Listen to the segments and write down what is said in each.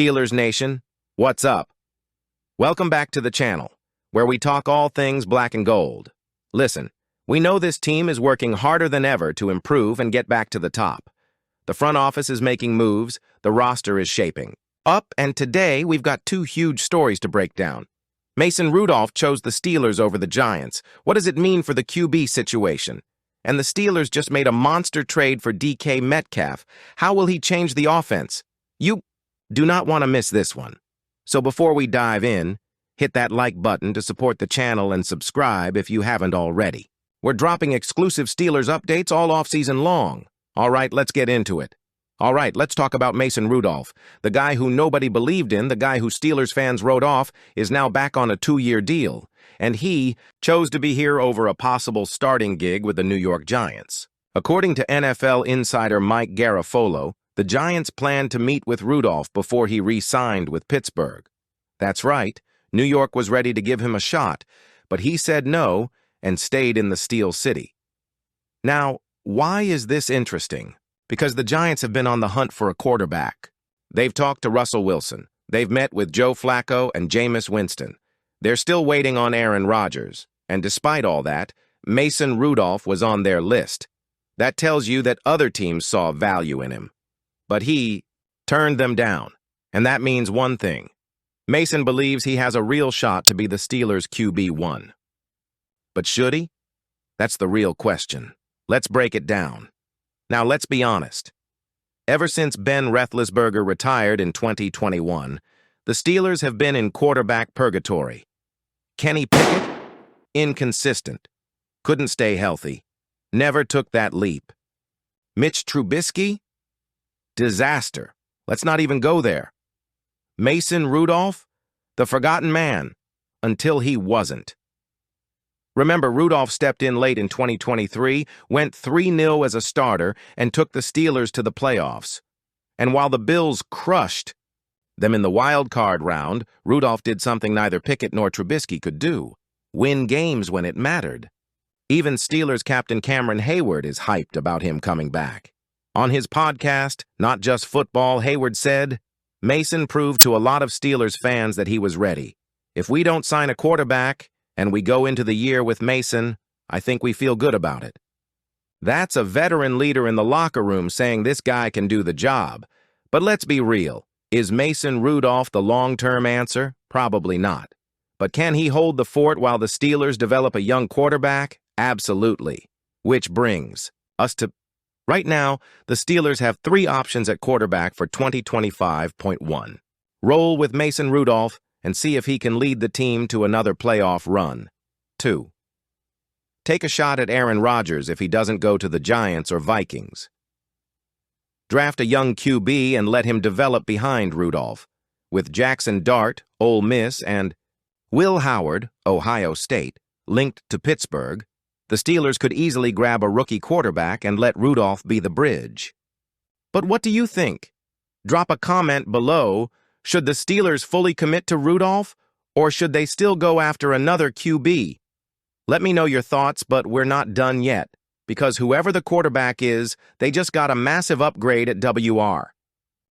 Steelers Nation, what's up? Welcome back to the channel, where we talk all things black and gold. Listen, we know this team is working harder than ever to improve and get back to the top. The front office is making moves, the roster is shaping up, and today we've got two huge stories to break down. Mason Rudolph chose the Steelers over the Giants. What does it mean for the QB situation? And the Steelers just made a monster trade for DK Metcalf. How will he change the offense? You do not want to miss this one. So before we dive in, hit that like button to support the channel and subscribe if you haven't already. We're dropping exclusive Steelers updates all off-season long. All right, let's get into it. All right, let's talk about Mason Rudolph. The guy who nobody believed in, the guy who Steelers fans wrote off, is now back on a 2-year deal. And he chose to be here over a possible starting gig with the New York Giants. According to NFL insider Mike Garafolo, the Giants planned to meet with Rudolph before he re-signed with Pittsburgh. That's right, New York was ready to give him a shot, but he said no and stayed in the Steel City. Now, why is this interesting? Because the Giants have been on the hunt for a quarterback. They've talked to Russell Wilson. They've met with Joe Flacco and Jameis Winston. They're still waiting on Aaron Rodgers. And despite all that, Mason Rudolph was on their list. That tells you that other teams saw value in him. But he turned them down. And that means one thing. Mason believes he has a real shot to be the Steelers' QB1. But should he? That's the real question. Let's break it down. Now, let's be honest. Ever since Ben Roethlisberger retired in 2021, the Steelers have been in quarterback purgatory. Kenny Pickett? Inconsistent. Couldn't stay healthy. Never took that leap. Mitch Trubisky? Disaster. Let's not even go there. Mason Rudolph? The forgotten man. Until he wasn't. Remember, Rudolph stepped in late in 2023, went 3-0 as a starter, and took the Steelers to the playoffs. And while the Bills crushed them in the wild card round, Rudolph did something neither Pickett nor Trubisky could do: win games when it mattered. Even Steelers captain Cameron Hayward is hyped about him coming back. On his podcast, Not Just Football, Hayward said, "Mason proved to a lot of Steelers fans that he was ready. If we don't sign a quarterback, and we go into the year with Mason, I think we feel good about it." That's a veteran leader in the locker room saying this guy can do the job. But let's be real. Is Mason Rudolph the long-term answer? Probably not. But can he hold the fort while the Steelers develop a young quarterback? Absolutely. Which brings us to... Right now, the Steelers have 3 options at quarterback for 2025.1. Roll with Mason Rudolph and see if he can lead the team to another playoff run. 2. Take a shot at Aaron Rodgers if he doesn't go to the Giants or Vikings. Draft a young QB and let him develop behind Rudolph. With Jackson Dart, Ole Miss, and Will Howard, Ohio State, linked to Pittsburgh, the Steelers could easily grab a rookie quarterback and let Rudolph be the bridge. But what do you think? Drop a comment below. Should the Steelers fully commit to Rudolph, or should they still go after another QB? Let me know your thoughts, but we're not done yet, because whoever the quarterback is, they just got a massive upgrade at WR.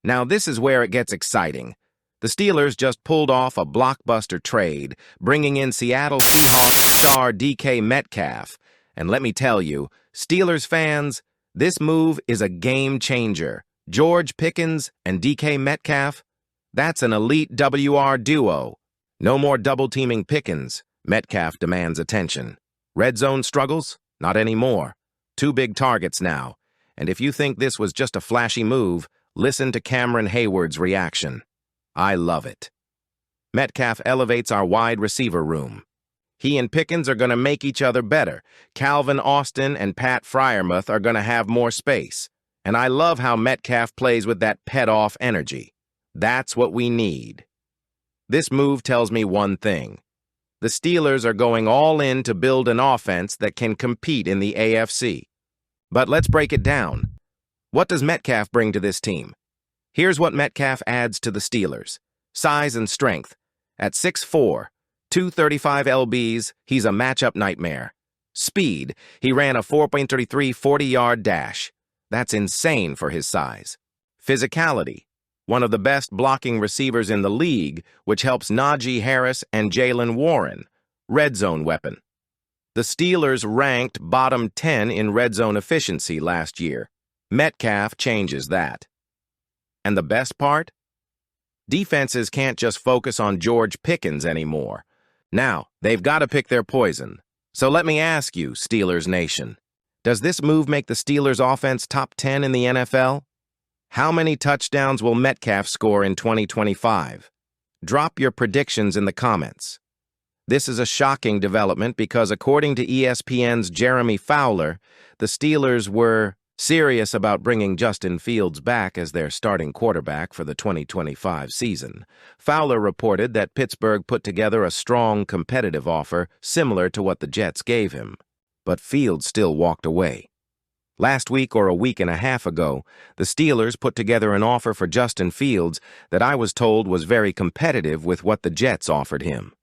Now this is where it gets exciting. The Steelers just pulled off a blockbuster trade, bringing in Seattle Seahawks star DK Metcalf. And let me tell you, Steelers fans, this move is a game changer. George Pickens and DK Metcalf? That's an elite WR duo. No more double-teaming Pickens. Metcalf demands attention. Red zone struggles? Not anymore. 2 big targets now. And if you think this was just a flashy move, listen to Cameron Hayward's reaction. I love it. Metcalf elevates our wide receiver room. He and Pickens are going to make each other better. Calvin Austin and Pat Freiermuth are going to have more space. And I love how Metcalf plays with that pet-off energy. That's what we need. This move tells me one thing. The Steelers are going all in to build an offense that can compete in the AFC. But let's break it down. What does Metcalf bring to this team? Here's what Metcalf adds to the Steelers. Size and strength. At 6'4", 235 lbs, he's a matchup nightmare. Speed. He ran a 4.33 40-yard dash. That's insane for his size. Physicality. one of the best blocking receivers in the league, which helps Najee Harris and Jaylen Warren. Red zone weapon. The Steelers ranked bottom 10 in red zone efficiency last year. Metcalf changes that. And the best part? Defenses can't just focus on George Pickens anymore. Now, they've got to pick their poison. So let me ask you, Steelers Nation, does this move make the Steelers offense top 10 in the NFL? How many touchdowns will Metcalf score in 2025? Drop your predictions in the comments. This is a shocking development because according to ESPN's Jeremy Fowler, the Steelers were serious about bringing Justin Fields back as their starting quarterback for the 2025 season. Fowler reported that Pittsburgh put together a strong, competitive offer similar to what the Jets gave him. But Fields still walked away. Last week or a week and a half ago, the Steelers put together an offer for Justin Fields that I was told was very competitive with what the Jets offered him.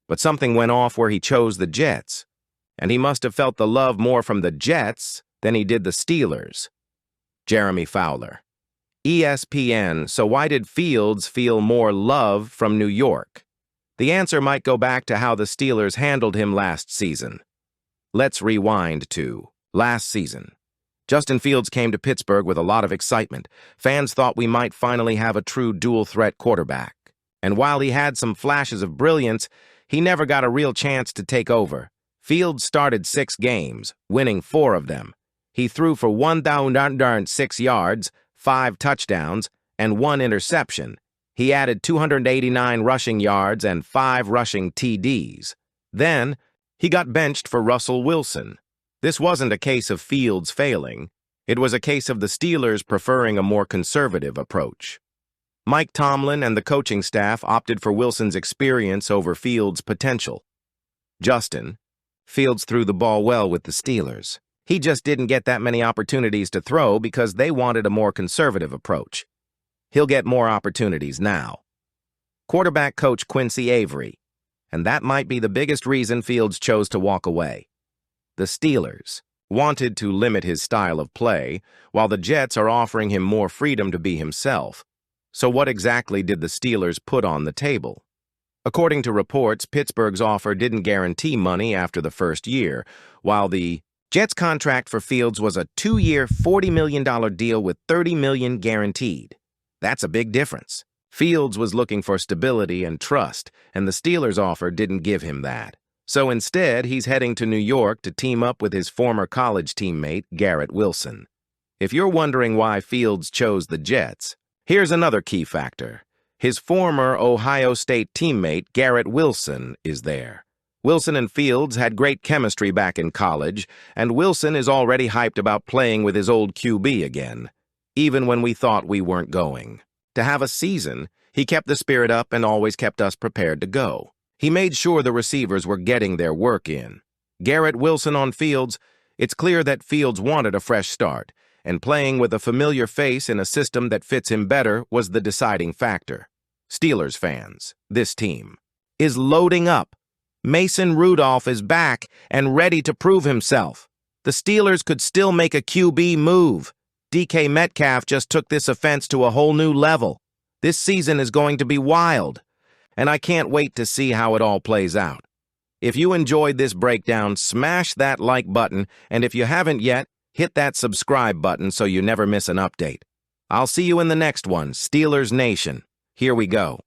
But something went off where he chose the Jets, and he must have felt the love more from the Jets than he did the Steelers. Jeremy Fowler. ESPN, so why did Fields feel more love from New York? The answer might go back to how the Steelers handled him last season. Let's rewind to last season. Justin Fields came to Pittsburgh with a lot of excitement. Fans thought we might finally have a true dual-threat quarterback. And while he had some flashes of brilliance, he never got a real chance to take over. Fields started 6 games, winning 4 of them. He threw for 1,006 yards, 5 touchdowns, and 1 interception. He added 289 rushing yards and 5 rushing TDs. Then, he got benched for Russell Wilson. This wasn't a case of Fields failing. It was a case of the Steelers preferring a more conservative approach. Mike Tomlin and the coaching staff opted for Wilson's experience over Fields' potential. Fields threw the ball well with the Steelers. He just didn't get that many opportunities to throw because they wanted a more conservative approach. He'll get more opportunities now. Quarterback coach Quincy Avery. And that might be the biggest reason Fields chose to walk away. The Steelers wanted to limit his style of play, while the Jets are offering him more freedom to be himself. So what exactly did the Steelers put on the table? According to reports, Pittsburgh's offer didn't guarantee money after the first year, while the Jets' contract for Fields was a 2-year, $40 million deal with $30 million guaranteed. That's a big difference. Fields was looking for stability and trust, and the Steelers' offer didn't give him that. So instead, he's heading to New York to team up with his former college teammate, Garrett Wilson. If you're wondering why Fields chose the Jets, here's another key factor. His former Ohio State teammate, Garrett Wilson, is there. Wilson and Fields had great chemistry back in college, and Wilson is already hyped about playing with his old QB again, even when we thought we weren't going. To have a season, he kept the spirit up and always kept us prepared to go. He made sure the receivers were getting their work in. Garrett Wilson on Fields, it's clear that Fields wanted a fresh start, and playing with a familiar face in a system that fits him better was the deciding factor. Steelers fans, this team is loading up. Mason Rudolph is back and ready to prove himself. The Steelers could still make a QB move. DK Metcalf just took this offense to a whole new level. This season is going to be wild, and I can't wait to see how it all plays out. If you enjoyed this breakdown, smash that like button, and if you haven't yet, hit that subscribe button so you never miss an update. I'll see you in the next one, Steelers Nation. Here we go.